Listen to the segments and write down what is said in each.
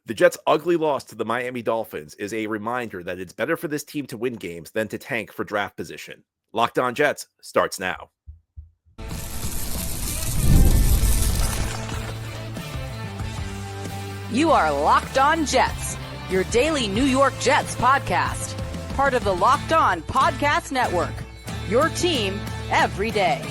The Jets' ugly loss to the Miami Dolphins is a reminder that it's better for this team to win games than to tank for draft position. Locked On Jets starts now. You are Locked On Jets, your daily New York Jets podcast. Part of the Locked On Podcast Network, your team every day.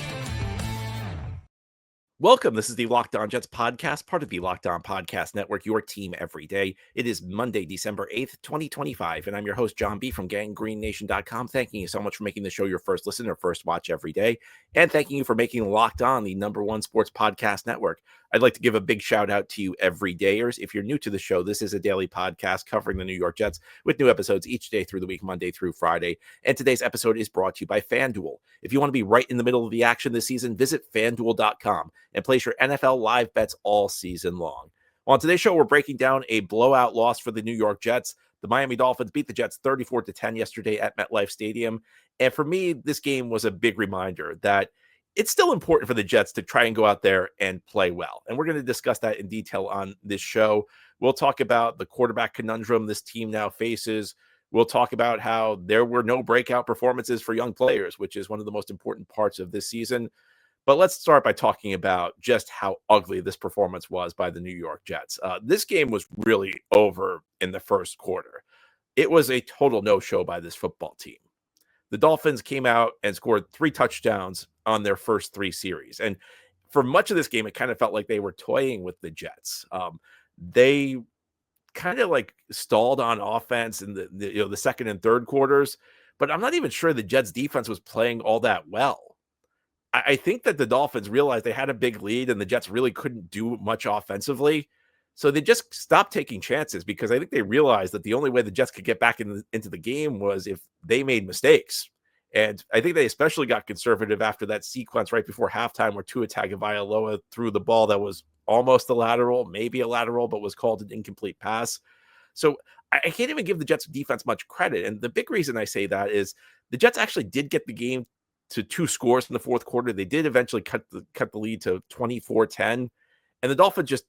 Welcome. This is the Locked On Jets podcast, part of the Locked On Podcast Network, your team every day. It is Monday, December 8th, 2025, and I'm your host, John B. from GangGreenNation.com. Thanking you so much for making the show your first listen or first watch every day, and thanking you for making Locked On the #1 sports podcast network. I'd like to give a big shout out to you everydayers. If you're new to the show, this is a daily podcast covering the New York Jets with new episodes each day through the week, Monday through Friday. And today's episode is brought to you by FanDuel. If you want to be right in the middle of the action this season, visit FanDuel.com and place your NFL live bets all season long. On today's show, we're breaking down a blowout loss for the New York Jets. The Miami Dolphins beat the Jets 34-10 yesterday at MetLife Stadium. And for me, this game was a big reminder that it's still important for the Jets to try and go out there and play well. And we're going to discuss that in detail on this show. We'll talk about the quarterback conundrum this team now faces. We'll talk about how there were no breakout performances for young players, which is one of the most important parts of this season. But let's start by talking about just how ugly this performance was by the New York Jets. This game was really over in the first quarter. It was a total no-show by this football team. The Dolphins came out and scored 3 touchdowns on their first 3 series. And for much of this game, it kind of felt like they were toying with the Jets. They kind of like stalled on offense in the second and third quarters, but I'm not even sure the Jets defense was playing all that well. I think that the Dolphins realized they had a big lead and the Jets really couldn't do much offensively. So they just stopped taking chances because I think they realized that the only way the Jets could get back into the game was if they made mistakes. And I think they especially got conservative after that sequence right before halftime where Tua Tagovailoa threw the ball that was almost a lateral, maybe a lateral, but was called an incomplete pass. So I can't even give the Jets defense much credit. And the big reason I say that is the Jets actually did get the game to 2 scores in the fourth quarter. They did eventually cut the lead to 24-10. And the Dolphins just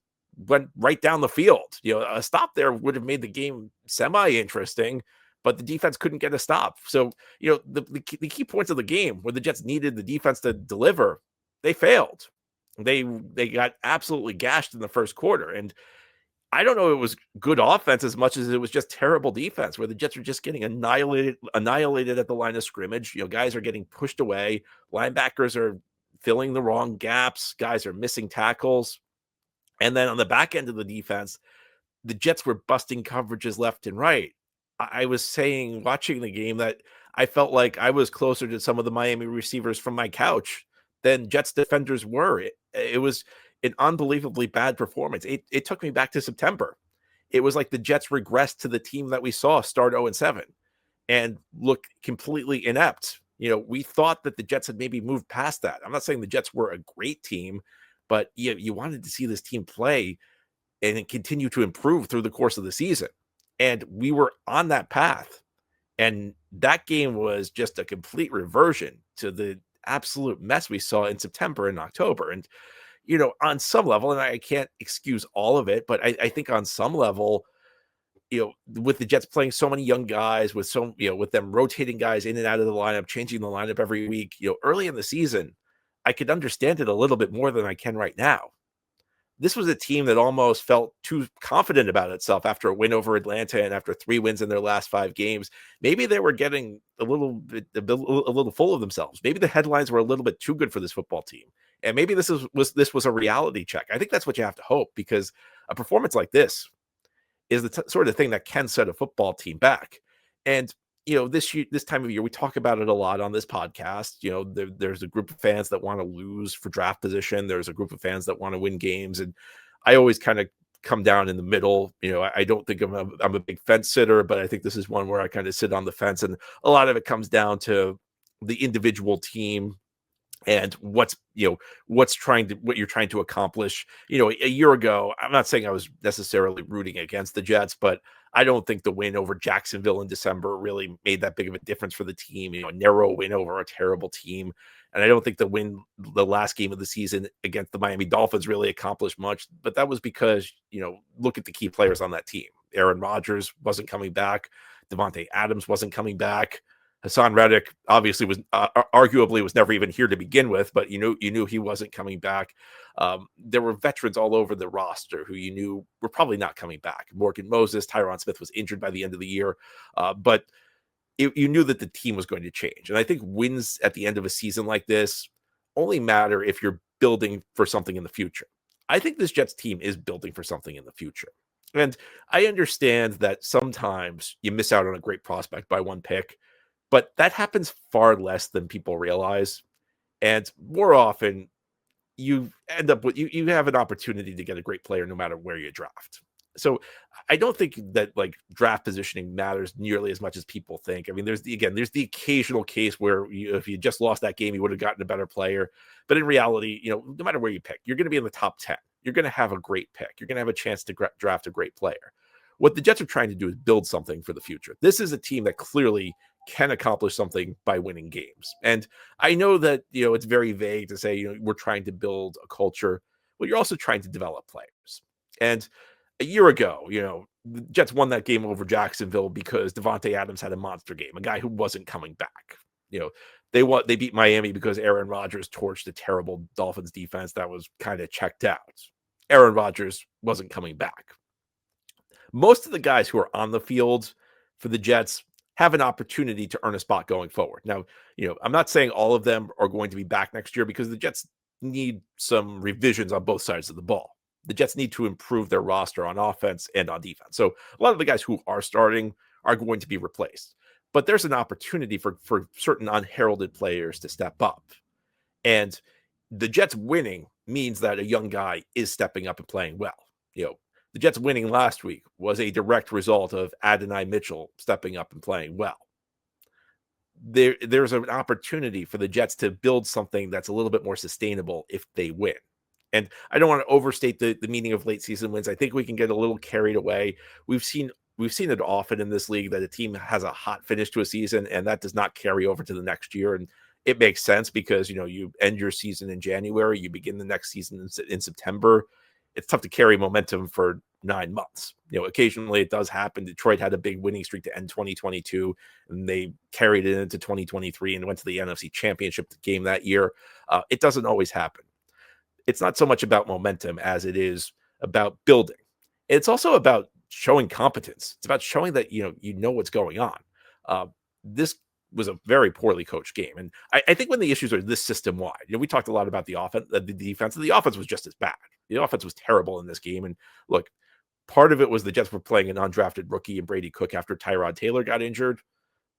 went right down the field. A stop there would have made the game semi-interesting, but the defense couldn't get a stop. So, the key points of the game where the Jets needed the defense to deliver, they failed. They got absolutely gashed in the first quarter. And I don't know if it was good offense as much as it was just terrible defense where the Jets were just getting annihilated at the line of scrimmage. Guys are getting pushed away. Linebackers are filling the wrong gaps. Guys are missing tackles. And then on the back end of the defense, the Jets were busting coverages left and right. I was saying, watching the game, that I felt like I was closer to some of the Miami receivers from my couch than Jets defenders were. It was an unbelievably bad performance. It took me back to September. It was like the Jets regressed to the team that we saw start 0-7 and look completely inept. We thought that the Jets had maybe moved past that. I'm not saying the Jets were a great team, but you wanted to see this team play and continue to improve through the course of the season. And we were on that path. And that game was just a complete reversion to the absolute mess we saw in September and October. And, on some level, and I can't excuse all of it, but I think on some level, with the Jets playing so many young guys, with them rotating guys in and out of the lineup, changing the lineup every week, early in the season, I could understand it a little bit more than I can right now. This was a team that almost felt too confident about itself after a win over Atlanta and after 3 wins in their last 5 games. Maybe they were getting a little full of themselves. Maybe the headlines were a little bit too good for this football team. And maybe this was a reality check. I think that's what you have to hope, because a performance like this is the sort of thing that can set a football team back. And this time of year, we talk about it a lot on this podcast. There's a group of fans that want to lose for draft position. There's a group of fans that want to win games. And I always kind of come down in the middle. I don't think I'm a big fence sitter, but I think this is one where I kind of sit on the fence. And a lot of it comes down to the individual team and what you're trying to accomplish. A year ago, I'm not saying I was necessarily rooting against the Jets, but I don't think the win over Jacksonville in December really made that big of a difference for the team. A narrow win over a terrible team. And I don't think the last game of the season against the Miami Dolphins really accomplished much, but that was because, look at the key players on that team. Aaron Rodgers wasn't coming back. Devontae Adams wasn't coming back. Hassan Reddick obviously was arguably was never even here to begin with, but you knew he wasn't coming back. There were veterans all over the roster who you knew were probably not coming back. Morgan Moses, Tyron Smith was injured by the end of the year, but you knew that the team was going to change. And I think wins at the end of a season like this only matter if you're building for something in the future. I think this Jets team is building for something in the future. And I understand that sometimes you miss out on a great prospect by one pick, but that happens far less than people realize. And more often, you end up with you have an opportunity to get a great player no matter where you draft. So I don't think that like draft positioning matters nearly as much as people think. I mean, there's the occasional case where if you just lost that game, you would have gotten a better player. But in reality, no matter where you pick, you're going to be in the top 10. You're going to have a great pick. You're going to have a chance to draft a great player. What the Jets are trying to do is build something for the future. This is a team that clearly can accomplish something by winning games. And I know that, it's very vague to say, we're trying to build a culture. Well, you're also trying to develop players. And a year ago, the Jets won that game over Jacksonville because Devontae Adams had a monster game, a guy who wasn't coming back. They beat Miami because Aaron Rodgers torched a terrible Dolphins defense that was kind of checked out. Aaron Rodgers wasn't coming back. Most of the guys who are on the field for the Jets have an opportunity to earn a spot going forward. Now, I'm not saying all of them are going to be back next year because the Jets need some revisions on both sides of the ball. The Jets need to improve their roster on offense and on defense. So a lot of the guys who are starting are going to be replaced. But there's an opportunity for certain unheralded players to step up. And the Jets winning means that a young guy is stepping up and playing well. The Jets winning last week was a direct result of Adonai Mitchell stepping up and playing well. There's an opportunity for the Jets to build something that's a little bit more sustainable if they win. And I don't want to overstate the meaning of late season wins. I think we can get a little carried away. We've seen it often in this league that a team has a hot finish to a season and that does not carry over to the next year. And it makes sense because, you end your season in January, you begin the next season in September. It's tough to carry momentum for 9 months. Occasionally it does happen. Detroit had a big winning streak to end 2022, and they carried it into 2023 and went to the NFC Championship game that year. It doesn't always happen. It's not so much about momentum as it is about building. It's also about showing competence. It's about showing that, you know what's going on. This was a very poorly coached game. And I think when the issues are this system wide, we talked a lot about the offense, the defense, and the offense was just as bad. The offense was terrible in this game. And look, part of it was the Jets were playing an undrafted rookie in Brady Cook after Tyrod Taylor got injured,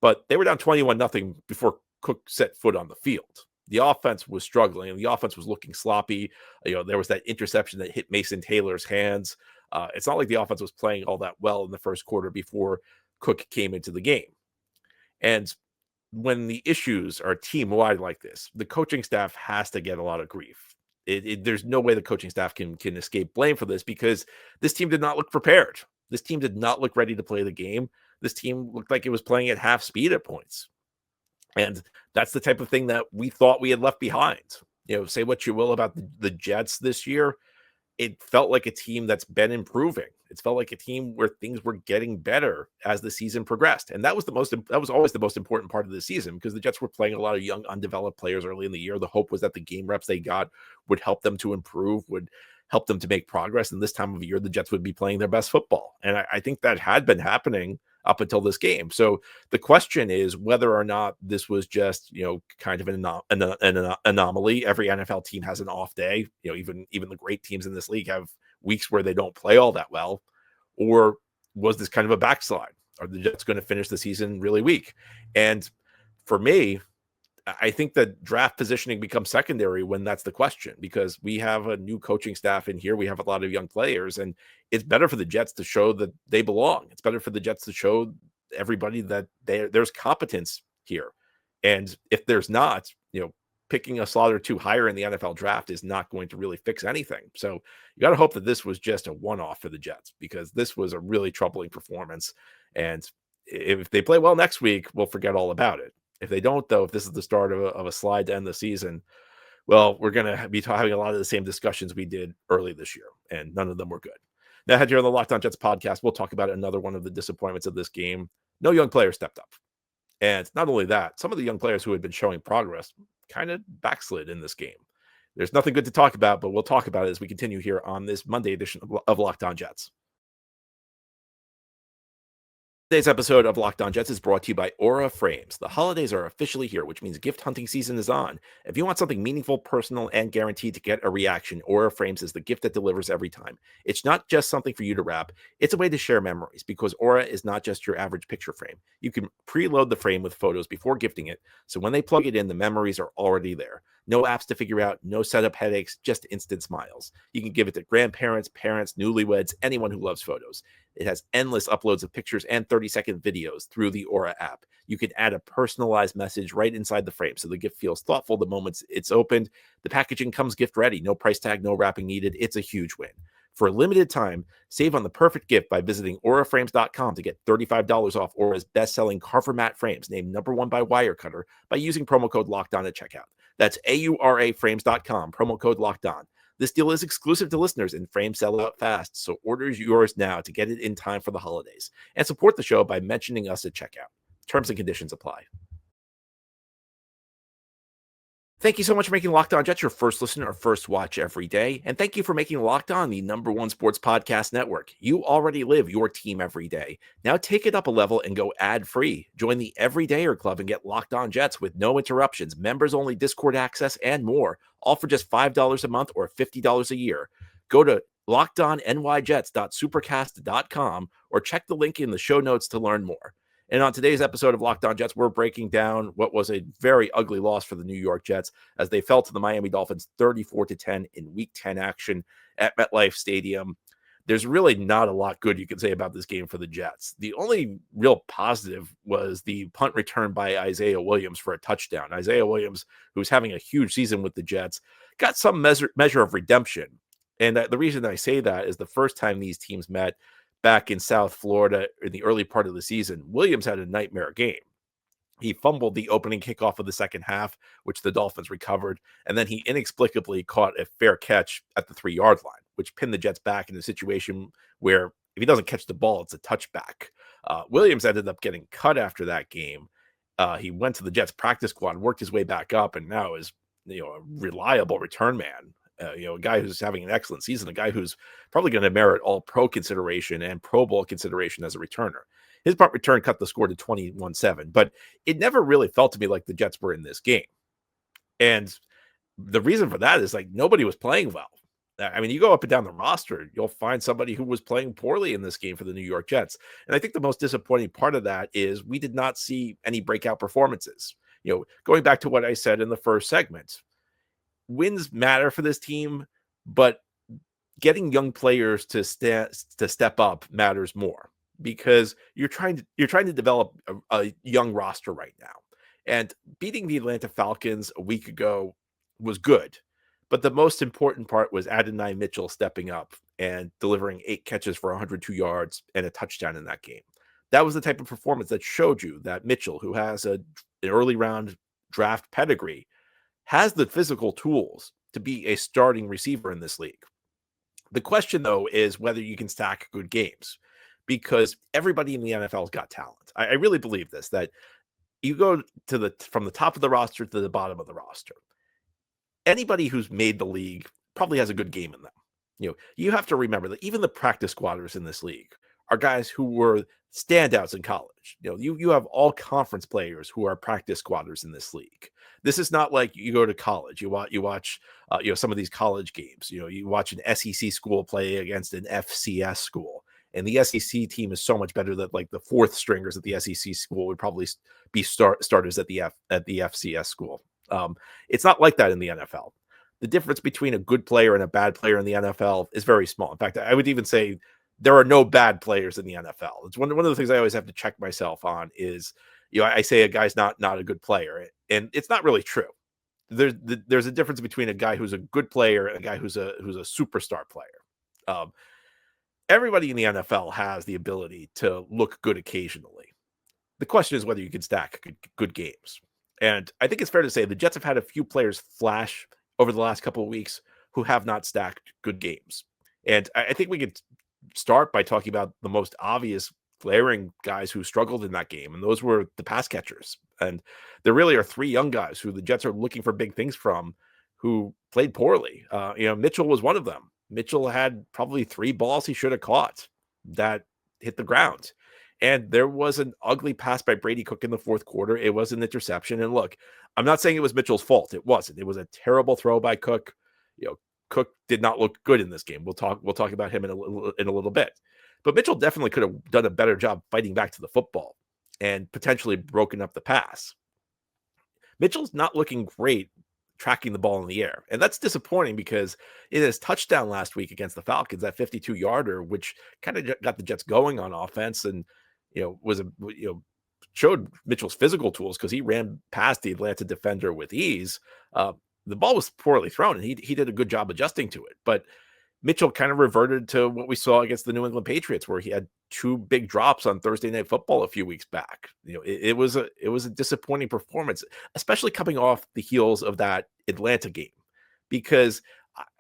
but they were down 21-0 before Cook set foot on the field. The offense was struggling and the offense was looking sloppy. There was that interception that hit Mason Taylor's hands. It's not like the offense was playing all that well in the first quarter before Cook came into the game. And when the issues are team-wide like this, the coaching staff has to get a lot of grief. There's no way the coaching staff can escape blame for this because this team did not look prepared. This team did not look ready to play the game. This team looked like it was playing at half speed at points. And that's the type of thing that we thought we had left behind. Say what you will about the Jets this year. It felt like a team that's been improving. It felt like a team where things were getting better as the season progressed. And that was always the most important part of the season because the Jets were playing a lot of young, undeveloped players early in the year. The hope was that the game reps they got would help them to improve, would help them to make progress. And this time of year, the Jets would be playing their best football. And I think that had been happening up until this game. So the question is whether or not this was just, kind of an anomaly. Every NFL team has an off day. Even the great teams in this league have weeks where they don't play all that well. Or was this kind of a backslide? Are the Jets going to finish the season really weak? And for me, I think that draft positioning becomes secondary when that's the question, because we have a new coaching staff in here. We have a lot of young players, and it's better for the Jets to show that they belong. It's better for the Jets to show everybody that there's competence here. And if there's not, picking a slot or two higher in the NFL draft is not going to really fix anything. So you got to hope that this was just a one-off for the Jets, because this was a really troubling performance. And if they play well next week, we'll forget all about it. If they don't, though, if this is the start of a slide to end the season, well, we're going to be having a lot of the same discussions we did early this year, and none of them were good. Now, here on the Locked On Jets podcast, we'll talk about another one of the disappointments of this game. No young player stepped up. And not only that, some of the young players who had been showing progress kind of backslid in this game. There's nothing good to talk about, but we'll talk about it as we continue here on this Monday edition of Locked On Jets. Today's episode of Locked On Jets is brought to you by Aura Frames. The holidays are officially here, which means gift hunting season is on. If you want something meaningful, personal, and guaranteed to get a reaction, Aura Frames is the gift that delivers every time. It's not just something for you to wrap, it's a way to share memories, because Aura is not just your average picture frame. You can preload the frame with photos before gifting it, so when they plug it in, the memories are already there. No apps to figure out, no setup headaches, just instant smiles. You can give it to grandparents, parents, newlyweds, anyone who loves photos. It has endless uploads of pictures and 30-second videos through the Aura app. You can add a personalized message right inside the frame, so the gift feels thoughtful the moment it's opened. The packaging comes gift ready. No price tag, no wrapping needed. It's a huge win. For a limited time, save on the perfect gift by visiting auraframes.com to get $35 off Aura's best-selling Carver Matte frames, named #1 by Wirecutter, by using promo code LOCKEDON at checkout. That's auraframes.com, promo code LOCKEDON. This deal is exclusive to listeners, and frames sell out fast, so order yours now to get it in time for the holidays. And support the show by mentioning us at checkout. Terms and conditions apply. Thank you so much for making Locked On Jets your first listen or first watch every day. And thank you for making Locked On the #1 sports podcast network. You already live your team every day. Now take it up a level and go ad-free. Join the Everydayer Club and get Locked On Jets with no interruptions, members-only Discord access, and more, all for just $5 a month or $50 a year. Go to lockedonnyjets.supercast.com or check the link in the show notes to learn more. And on today's episode of Locked On Jets, we're breaking down what was a very ugly loss for the New York Jets as they fell to the Miami Dolphins 34-10 in Week 10 action at MetLife Stadium. There's really not a lot good you can say about this game for the Jets. The only real positive was the punt return by Isaiah Williams for a touchdown. Isaiah Williams, who's having a huge season with the Jets, got some measure of redemption. And the reason I say that is the first time these teams met back in South Florida in the early part of the season, Williams had a nightmare game. He fumbled the opening kickoff of the second half, which the Dolphins recovered, and then he inexplicably caught a fair catch at the 3-yard line, which pinned the Jets back in a situation where if he doesn't catch the ball, it's a touchback. Williams ended up getting cut after that game. He went to the Jets practice squad, worked his way back up, and now is a reliable return man. A guy who's having an excellent season, a guy who's probably going to merit all-pro consideration and Pro Bowl consideration as a returner. His punt return cut the score to 21-7, but it never really felt to me like the Jets were in this game. And the reason for that is nobody was playing well. I mean, you go up and down the roster, you'll find somebody who was playing poorly in this game for the New York Jets. And I think the most disappointing part of that is we did not see any breakout performances. Going back to what I said in the first segment, wins matter for this team, but getting young players to step up matters more, because you're trying to develop a young roster right now. And beating the Atlanta Falcons a week ago was good, but the most important part was Adonai Mitchell stepping up and delivering 8 catches for 102 yards and a touchdown in that game. That was the type of performance that showed you that Mitchell, who has an early round draft pedigree, has the physical tools to be a starting receiver in this league. The question, though, is whether you can stack good games, because everybody in the NFL's got talent. I really believe this, that you go from the top of the roster to the bottom of the roster. Anybody who's made the league probably has a good game in them. You have to remember that even the practice squatters in this league are guys who were standouts in college. You have all conference players who are practice squatters in this league. This is not like you go to college. You watch some of these college games. You watch an SEC school play against an FCS school, and the SEC team is so much better that the fourth stringers at the SEC school would probably be starters at the FCS school. It's not like that in the NFL. The difference between a good player and a bad player in the NFL is very small. In fact, I would even say there are no bad players in the NFL. It's one of the things I always have to check myself on is, I say a guy's not a good player, and it's not really true. there's a difference between a guy who's a good player and a guy who's a superstar player. Everybody in the NFL has the ability to look good occasionally. The question is whether you can stack good games. And I think it's fair to say the Jets have had a few players flash over the last couple of weeks who have not stacked good games. And I think we could start by talking about the most obvious glaring guys who struggled in that game, and those were the pass catchers. And there really are three young guys who the Jets are looking for big things from who played poorly. Mitchell was one of them. Mitchell had probably 3 balls he should have caught that hit the ground. And there was an ugly pass by Brady Cook in the fourth quarter. It was an interception. And look, I'm not saying it was Mitchell's fault. It wasn't. It was a terrible throw by Cook. Cook did not look good in this game. We'll talk about him in a little bit. But Mitchell definitely could have done a better job fighting back to the football and potentially broken up the pass. Mitchell's not looking great tracking the ball in the air. And that's disappointing because in his touchdown last week against the Falcons, that 52-yarder, which kind of got the Jets going on offense and, showed Mitchell's physical tools because he ran past the Atlanta defender with ease. The ball was poorly thrown and he did a good job adjusting to it. But Mitchell kind of reverted to what we saw against the New England Patriots, where he had 2 big drops on Thursday Night Football a few weeks back. It was a disappointing performance, especially coming off the heels of that Atlanta game, because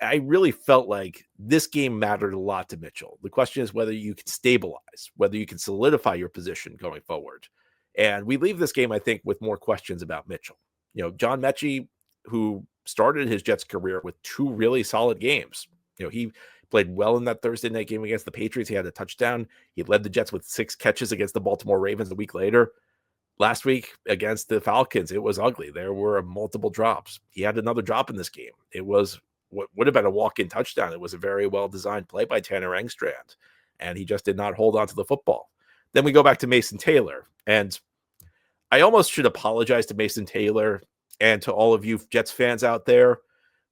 I really felt like this game mattered a lot to Mitchell. The question is whether you can stabilize, whether you can solidify your position going forward. And we leave this game, I think, with more questions about Mitchell. John Metchie, who started his Jets career with 2 really solid games. He played well in that Thursday night game against the Patriots. He had a touchdown. He led the Jets with 6 catches against the Baltimore Ravens a week later. Last week against the Falcons, it was ugly. There were multiple drops. He had another drop in this game. It was what would have been a walk-in touchdown. It was a very well-designed play by Tanner Engstrand, and he just did not hold on to the football. Then we go back to Mason Taylor, and I almost should apologize to Mason Taylor and to all of you Jets fans out there,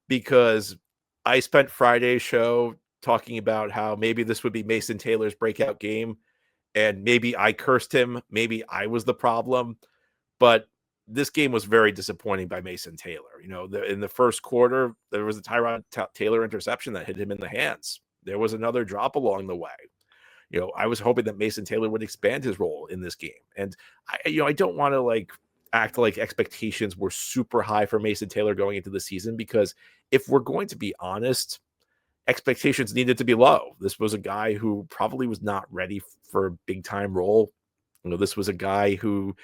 because I spent Friday's show talking about how maybe this would be Mason Taylor's breakout game, and maybe I cursed him. Maybe I was the problem, but this game was very disappointing by Mason Taylor. In the first quarter, there was a Tyrod Taylor interception that hit him in the hands. There was another drop along the way. I was hoping that Mason Taylor would expand his role in this game. And I don't want to act like expectations were super high for Mason Taylor going into the season, because if we're going to be honest, expectations needed to be low. This was a guy who probably was not ready for a big time role. This was a guy who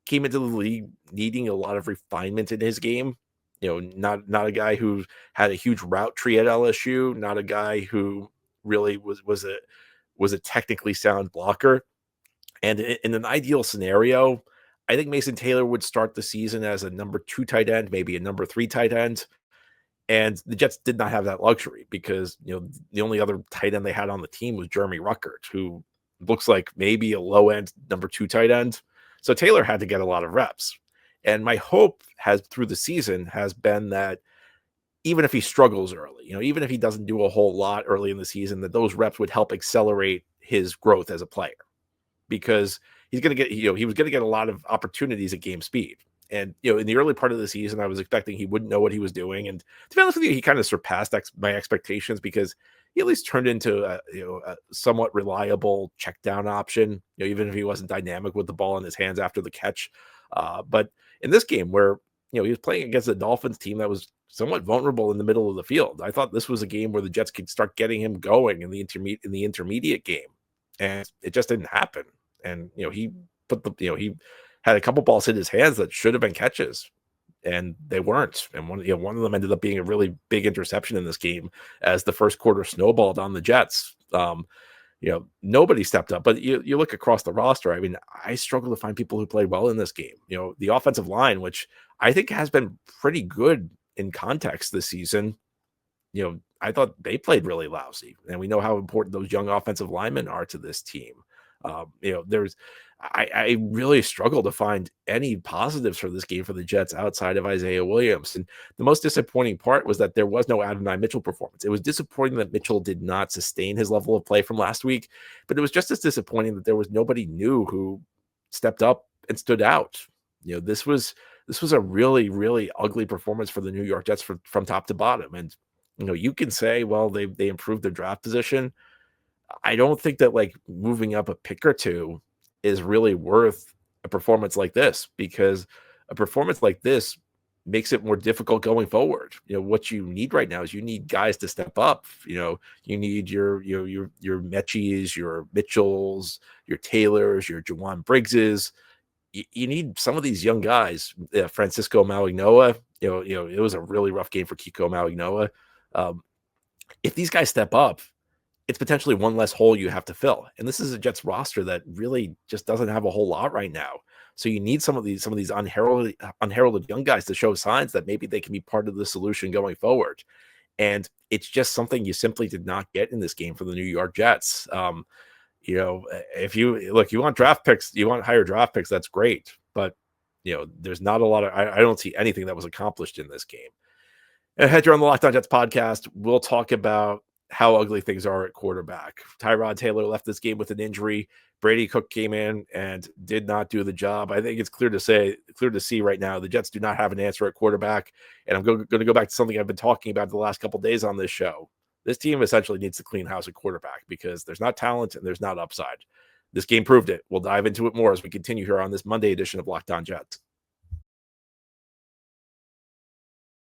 came into the league needing a lot of refinement in his game. Not a guy who had a huge route tree at LSU, not a guy who really was a technically sound blocker. And in an ideal scenario, I think Mason Taylor would start the season as a number 2 tight end, maybe a number 3 tight end. And the Jets did not have that luxury because, the only other tight end they had on the team was Jeremy Ruckert, who looks like maybe a low end number 2 tight end. So Taylor had to get a lot of reps. And my hope through the season has been that even if he struggles early, even if he doesn't do a whole lot early in the season, that those reps would help accelerate his growth as a player, because he's going to get, he was going to get a lot of opportunities at game speed. And, in the early part of the season, I was expecting he wouldn't know what he was doing. And to be honest with you, he kind of surpassed my expectations, because he at least turned into a somewhat reliable check down option, even if he wasn't dynamic with the ball in his hands after the catch. But in this game where, he was playing against a Dolphins team that was somewhat vulnerable in the middle of the field, I thought this was a game where the Jets could start getting him going in the intermediate game. And it just didn't happen. And, he had a couple balls hit his hands that should have been catches, and they weren't. And one of them ended up being a really big interception in this game as the first quarter snowballed on the Jets. Nobody stepped up. But you look across the roster, I mean, I struggle to find people who played well in this game. The offensive line, which I think has been pretty good in context this season, I thought they played really lousy. And we know how important those young offensive linemen are to this team. I really struggle to find any positives for this game for the Jets outside of Isaiah Williams. And the most disappointing part was that there was no Adonai Mitchell performance. It was disappointing that Mitchell did not sustain his level of play from last week, but it was just as disappointing that there was nobody new who stepped up and stood out. This was this was a really, really ugly performance for the New York Jets from top to bottom. And you can say, well, they improved their draft position. I don't think that like moving up a pick or two is really worth a performance like this, because a performance like this makes it more difficult going forward. What you need right now is you need guys to step up. You need your Metchies, your Mitchells, your Taylors, your Jawan Briggses. You need some of these young guys. Francisco Mauignoa. It was a really rough game for Kiko Mauignoa. If these guys step up, it's potentially one less hole you have to fill. And this is a Jets roster that really just doesn't have a whole lot right now. So you need some of these unheralded young guys to show signs that maybe they can be part of the solution going forward. And it's just something you simply did not get in this game for the New York Jets. If you want draft picks, you want higher draft picks, that's great. But there's not a lot of I don't see anything that was accomplished in this game. And ahead here on the Locked On Jets podcast, we'll talk about how ugly things are at quarterback. Tyrod Taylor left this game with an injury. Brady Cook came in and did not do the job. I think it's clear to see right now the Jets do not have an answer at quarterback. And I'm going to go back to something I've been talking about the last couple of days on this show. This team essentially needs to clean house at quarterback because there's not talent and there's not upside. This game proved it. We'll dive into it more as we continue here on this Monday edition of Locked On Jets.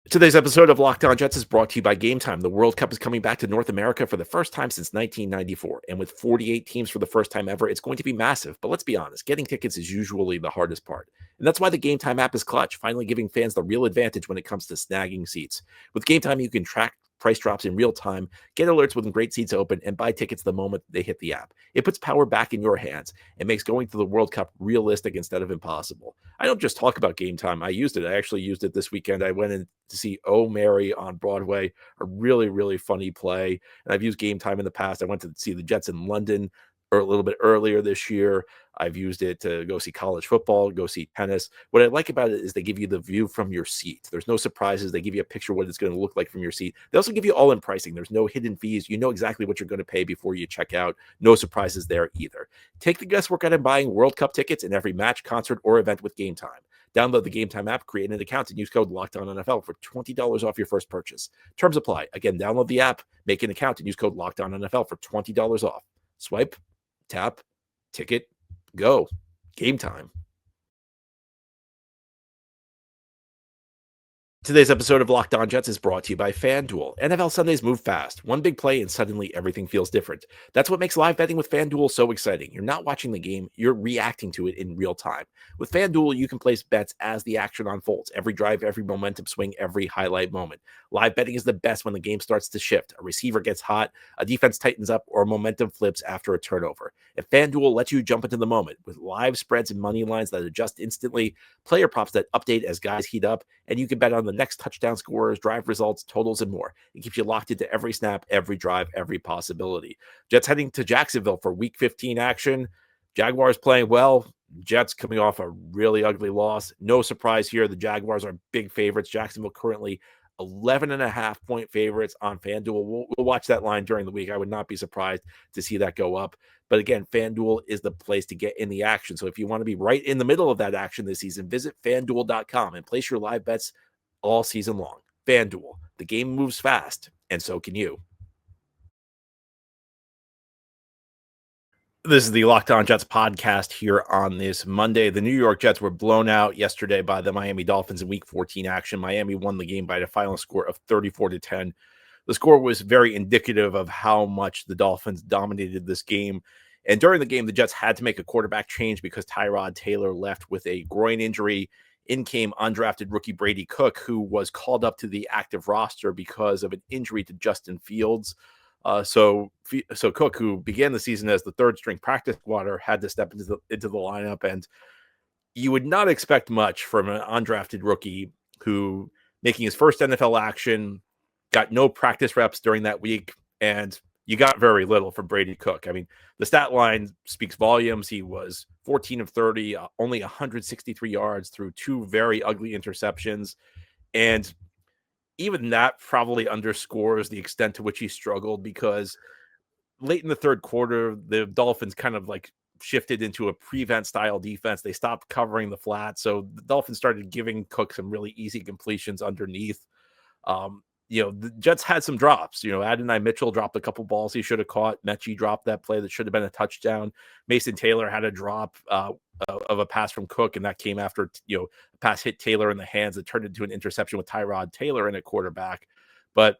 Today's episode of Locked On Jets is brought to you by Game Time. The World Cup is coming back to North America for the first time since 1994. And with 48 teams for the first time ever, it's going to be massive. But let's be honest, getting tickets is usually the hardest part. And that's why the Game Time app is clutch, finally giving fans the real advantage when it comes to snagging seats. With Game Time, you can track price drops in real time, get alerts when great seats open, and buy tickets the moment they hit the app. It puts power back in your hands and makes going to the World Cup realistic instead of impossible. I don't just talk about Game Time. I used it. I actually used it this weekend. I went in to see Oh Mary on Broadway, a really, really funny play. And I've used Game Time in the past. I went to see the Jets in London or a little bit earlier this year. I've used it to go see college football, go see tennis. What I like about it is they give you the view from your seat. There's no surprises. They give you a picture of what it's going to look like from your seat. They also give you all-in pricing. There's no hidden fees. You know exactly what you're going to pay before you check out. No surprises there either. Take the guesswork out of buying World Cup tickets in every match, concert, or event with Game Time. Download the Game Time app, create an account, and use code LOCKEDONNFL for $20 off your first purchase. Terms apply. Again, download the app, make an account, and use code LOCKEDONNFL for $20 off. Swipe, tap, ticket, go. Game Time. Today's episode of Locked On Jets is brought to you by FanDuel. NFL Sundays move fast. One big play and suddenly everything feels different. That's what makes live betting with FanDuel so exciting. You're not watching the game, you're reacting to it in real time. With FanDuel, you can place bets as the action unfolds. Every drive, every momentum swing, every highlight moment. Live betting is the best when the game starts to shift. A receiver gets hot, a defense tightens up, or momentum flips after a turnover. And FanDuel lets you jump into the moment with live spreads and money lines that adjust instantly, player props that update as guys heat up, and you can bet on the next touchdown scorers, drive results, totals, and more. It keeps you locked into every snap, every drive, every possibility. Jets heading to Jacksonville for Week 15 action. Jaguars playing well. Jets coming off a really ugly loss. No surprise here. The Jaguars are big favorites. Jacksonville currently 11.5-point favorites on FanDuel. We'll watch that line during the week. I would not be surprised to see that go up. But again, FanDuel is the place to get in the action. So if you want to be right in the middle of that action this season, visit FanDuel.com and place your live bets all season long. FanDuel, the game moves fast, and so can you. This is the Locked On Jets podcast here on this Monday. The New York Jets were blown out yesterday by the Miami Dolphins in Week 14 action. Miami won the game by a final score of 34-10. The score was very indicative of how much the Dolphins dominated this game. And during the game, the Jets had to make a quarterback change because Tyrod Taylor left with a groin injury. In came undrafted rookie Brady Cook, who was called up to the active roster because of an injury to Justin Fields. So Cook, who began the season as the third string practice squatter, had to step into the lineup. And you would not expect much from an undrafted rookie who, making his first NFL action, got no practice reps during that week, and you got very little from Brady Cook. I mean, the stat line speaks volumes. He was 14 of 30, only 163 yards through two very ugly interceptions. And even that probably underscores the extent to which he struggled, because late in the third quarter, the Dolphins kind of like shifted into a prevent style defense. They stopped covering the flat. So the Dolphins started giving Cook some really easy completions underneath. The Jets had some drops. Adonai Mitchell dropped a couple balls he should have caught. Metchie dropped that play that should have been a touchdown. Mason Taylor had a drop of a pass from Cook, and that came after a pass hit Taylor in the hands that turned into an interception with Tyrod Taylor in at quarterback. But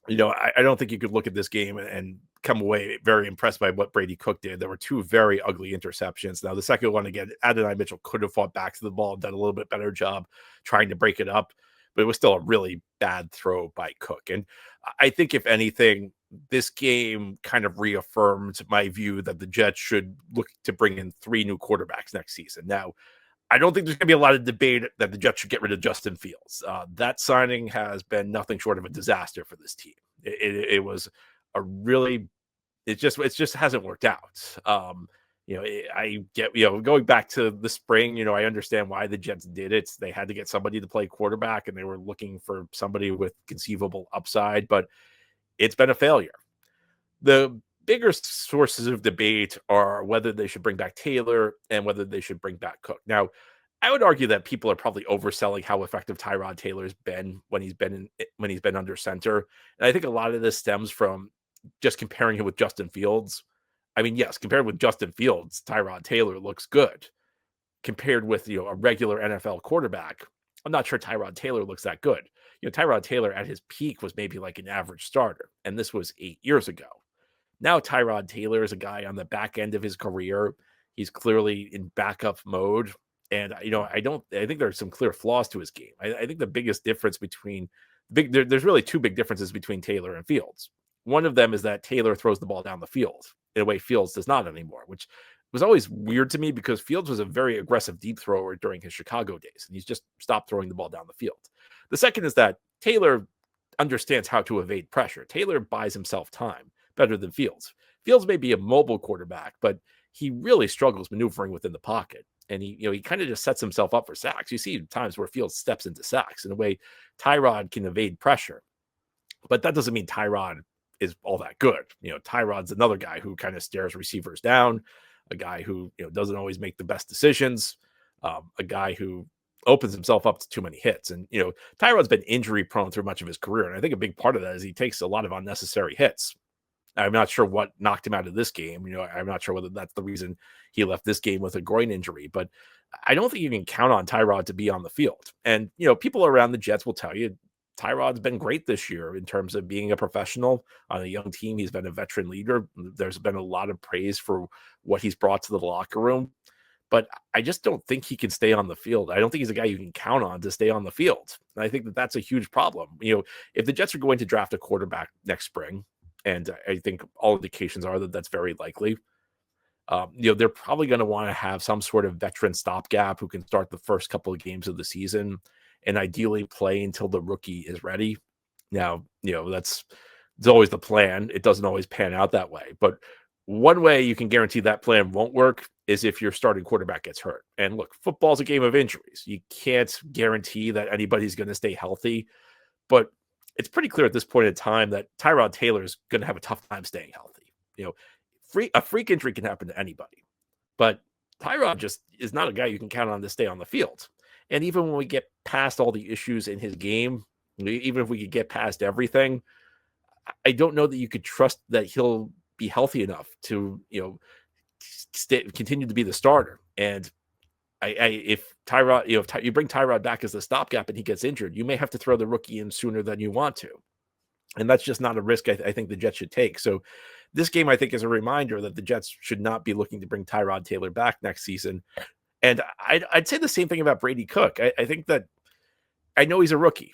I don't think you could look at this game and come away very impressed by what Brady Cook did. There were two very ugly interceptions. Now, the second one, again, Adonai Mitchell could have fought back to the ball and done a little bit better job trying to break it up, but it was still a really bad throw by Cook. And I think, if anything, this game kind of reaffirmed my view that the Jets should look to bring in 3 new quarterbacks next season. Now, I don't think there's going to be a lot of debate that the Jets should get rid of Justin Fields. That signing has been nothing short of a disaster for this team. It was a really, it just hasn't worked out. I get, going back to the spring, I understand why the Jets did it. They had to get somebody to play quarterback, and they were looking for somebody with conceivable upside, but it's been a failure. The bigger sources of debate are whether they should bring back Taylor and whether they should bring back Cook. Now, I would argue that people are probably overselling how effective Tyrod Taylor's been when he's been under center. And I think a lot of this stems from just comparing him with Justin Fields. I mean, yes, compared with Justin Fields, Tyrod Taylor looks good. Compared with a regular NFL quarterback, I'm not sure Tyrod Taylor looks that good. Tyrod Taylor at his peak was maybe like an average starter, and this was 8 years ago. Now Tyrod Taylor is a guy on the back end of his career. He's clearly in backup mode. And, I think there are some clear flaws to his game. I think the biggest difference there's really 2 big differences between Taylor and Fields. One of them is that Taylor throws the ball down the field in a way Fields does not anymore, which was always weird to me because Fields was a very aggressive deep thrower during his Chicago days, and he's just stopped throwing the ball down the field. The second is that Taylor understands how to evade pressure. Taylor buys himself time better than Fields. Fields may be a mobile quarterback, but he really struggles maneuvering within the pocket. And he kind of just sets himself up for sacks. You see times where Fields steps into sacks in a way Tyrod can evade pressure. But that doesn't mean Tyrod is all that good. Tyrod's another guy who kind of stares receivers down, a guy who doesn't always make the best decisions, a guy who opens himself up to too many hits. And Tyrod's been injury prone through much of his career, and I think a big part of that is he takes a lot of unnecessary hits. I'm not sure what knocked him out of this game. I'm not sure whether that's the reason he left this game with a groin injury, but I don't think you can count on Tyrod to be on the field. And, people around the Jets will tell you Tyrod's been great this year in terms of being a professional on a young team. He's been a veteran leader. There's been a lot of praise for what he's brought to the locker room, but I just don't think he can stay on the field. I don't think he's a guy you can count on to stay on the field. And I think that that's a huge problem. If the Jets are going to draft a quarterback next spring, and I think all indications are that that's very likely. They're probably going to want to have some sort of veteran stopgap who can start the first couple of games of the season and ideally play until the rookie is ready. Now, it's always the plan. It doesn't always pan out that way. But one way you can guarantee that plan won't work is if your starting quarterback gets hurt. And look, football's a game of injuries. You can't guarantee that anybody's going to stay healthy. But it's pretty clear at this point in time that Tyrod Taylor is going to have a tough time staying healthy. A freak injury can happen to anybody, but Tyrod just is not a guy you can count on to stay on the field. And even when we get past all the issues in his game, even if we could get past everything, I don't know that you could trust that he'll be healthy enough to, continue to be the starter. And if Tyrod, if you bring Tyrod back as the stopgap and he gets injured, you may have to throw the rookie in sooner than you want to. And that's just not a risk I think the Jets should take. So this game, I think, is a reminder that the Jets should not be looking to bring Tyrod Taylor back next season. And I'd say the same thing about Brady Cook. I think that I know he's a rookie.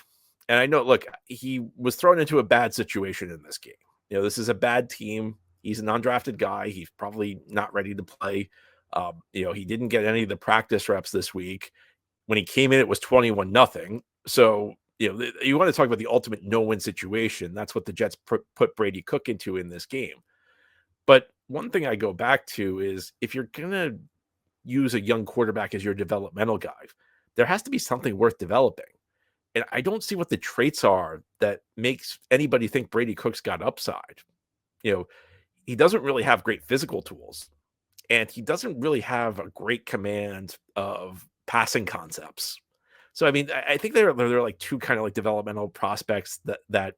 And I know, look, he was thrown into a bad situation in this game. This is a bad team. He's an undrafted guy. He's probably not ready to play. He didn't get any of the practice reps this week. When he came in, it was 21-0. So, you want to talk about the ultimate no-win situation. That's what the Jets put Brady Cook into in this game. But one thing I go back to is if you're going to use a young quarterback as your developmental guy, there has to be something worth developing. And I don't see what the traits are that makes anybody think Brady Cook's got upside. He doesn't really have great physical tools. and he doesn't really have a great command of passing concepts. So I mean, I think they're like two kind of like developmental prospects that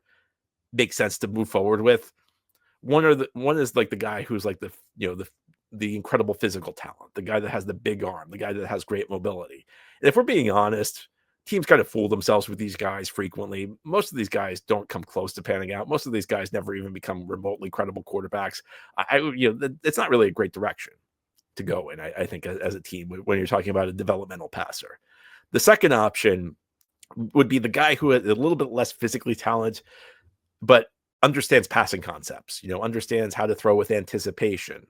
make sense to move forward with. One is like the guy who's like the incredible physical talent, the guy that has the big arm, the guy that has great mobility. And if we're being honest, teams kind of fool themselves with these guys frequently. Most of these guys don't come close to panning out. Most of these guys never even become remotely credible quarterbacks. It's not really a great direction to go in, I think, as a team when you're talking about a developmental passer. The second option would be the guy who has a little bit less physically talented, but understands passing concepts, understands how to throw with anticipation,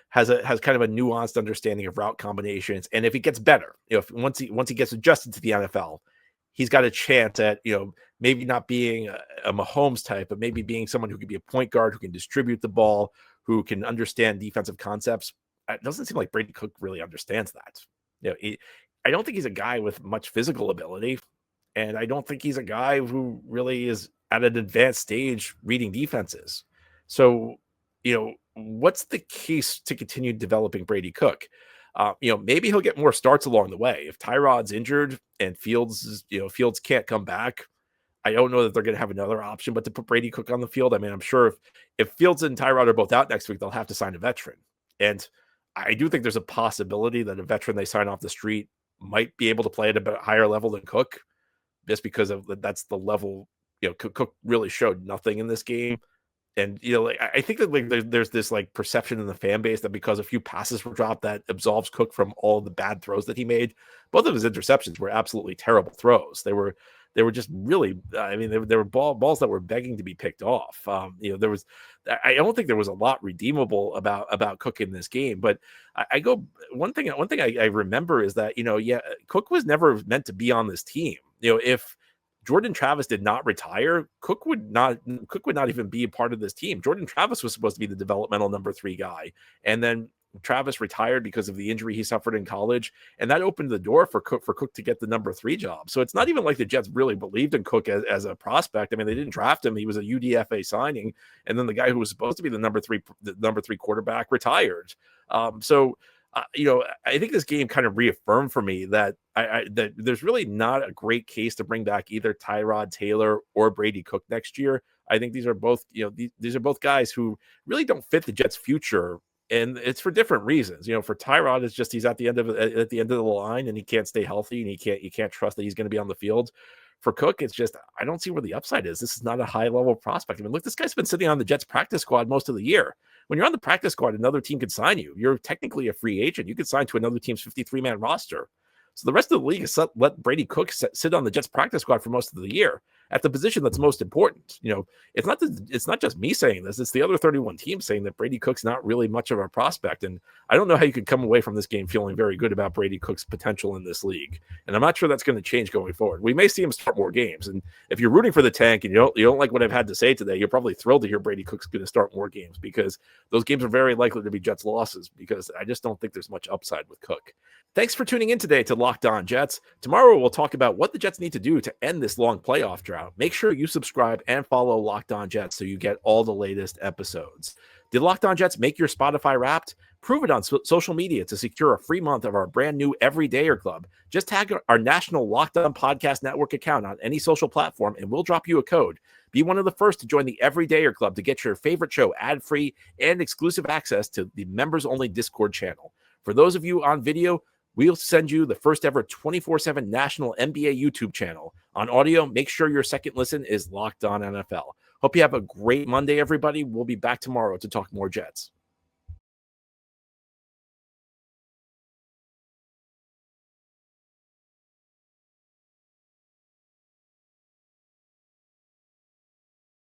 has kind of a nuanced understanding of route combinations. And if he gets better, if once he gets adjusted to the NFL, he's got a chance at, maybe not being a Mahomes type, but maybe being someone who can be a point guard, who can distribute the ball, who can understand defensive concepts. It doesn't seem like Brady Cook really understands that. I don't think he's a guy with much physical ability, and I don't think he's a guy who really is at an advanced stage reading defenses. So, what's the case to continue developing Brady Cook? Maybe he'll get more starts along the way. If Tyrod's injured and Fields can't come back, I don't know that they're going to have another option but to put Brady Cook on the field. I mean, I'm sure if Fields and Tyrod are both out next week, they'll have to sign a veteran. And I do think there's a possibility that a veteran they sign off the street might be able to play at a bit higher level than Cook, just because of that's the level. Cook really showed nothing in this game. And, I think that there's this like perception in the fan base that because a few passes were dropped, that absolves Cook from all the bad throws that he made. Both of his interceptions were absolutely terrible throws. They were just really, they were balls that were begging to be picked off. I don't think there was a lot redeemable about Cook in this game, but one thing I remember is that, Cook was never meant to be on this team. If Jordan Travis did not retire, Cook would not even be a part of this team. Jordan Travis was supposed to be the developmental number 3 guy. And then Travis retired because of the injury he suffered in college. And that opened the door for Cook to get the number 3 job. So it's not even like the Jets really believed in Cook as a prospect. I mean, they didn't draft him. He was a UDFA signing. And then the guy who was supposed to be the number 3 quarterback retired. I think this game kind of reaffirmed for me that that there's really not a great case to bring back either Tyrod Taylor or Brady Cook next year. I think these are both, these are both guys who really don't fit the Jets' future, and it's for different reasons. For Tyrod, it's just he's at the end of the line and he can't stay healthy and you can't trust that he's going to be on the field. For Cook, it's just I don't see where the upside is. This is not a high level prospect. I mean, look, this guy's been sitting on the Jets practice squad most of the year. When you're on the practice squad, another team could sign you. You're technically a free agent. You could sign to another team's 53-man roster. So the rest of the league has let Brady Cook sit on the Jets practice squad for most of the year at the position that's most important. It's not just me saying this. It's the other 31 teams saying that Brady Cook's not really much of a prospect. And I don't know how you could come away from this game feeling very good about Brady Cook's potential in this league. And I'm not sure that's going to change going forward. We may see him start more games. And if you're rooting for the tank and you don't like what I've had to say today, you're probably thrilled to hear Brady Cook's going to start more games, because those games are very likely to be Jets losses, because I just don't think there's much upside with Cook. Thanks for tuning in today to Locked On Jets. Tomorrow we'll talk about what the Jets need to do to end this long playoff drought. Make sure you subscribe and follow Locked On Jets so you get all the latest episodes. Did Locked On Jets make your Spotify Wrapped? Prove it on social media to secure a free month of our brand new Everydayer Club. Just tag our national Locked On Podcast Network account on any social platform and we'll drop you a code. Be one of the first to join the Everydayer Club to get your favorite show ad-free and exclusive access to the members-only Discord channel. For those of you on video, we'll send you the first ever 24/7 national NBA YouTube channel. On audio, make sure your second listen is Locked On NFL. Hope you have a great Monday, everybody. We'll be back tomorrow to talk more Jets.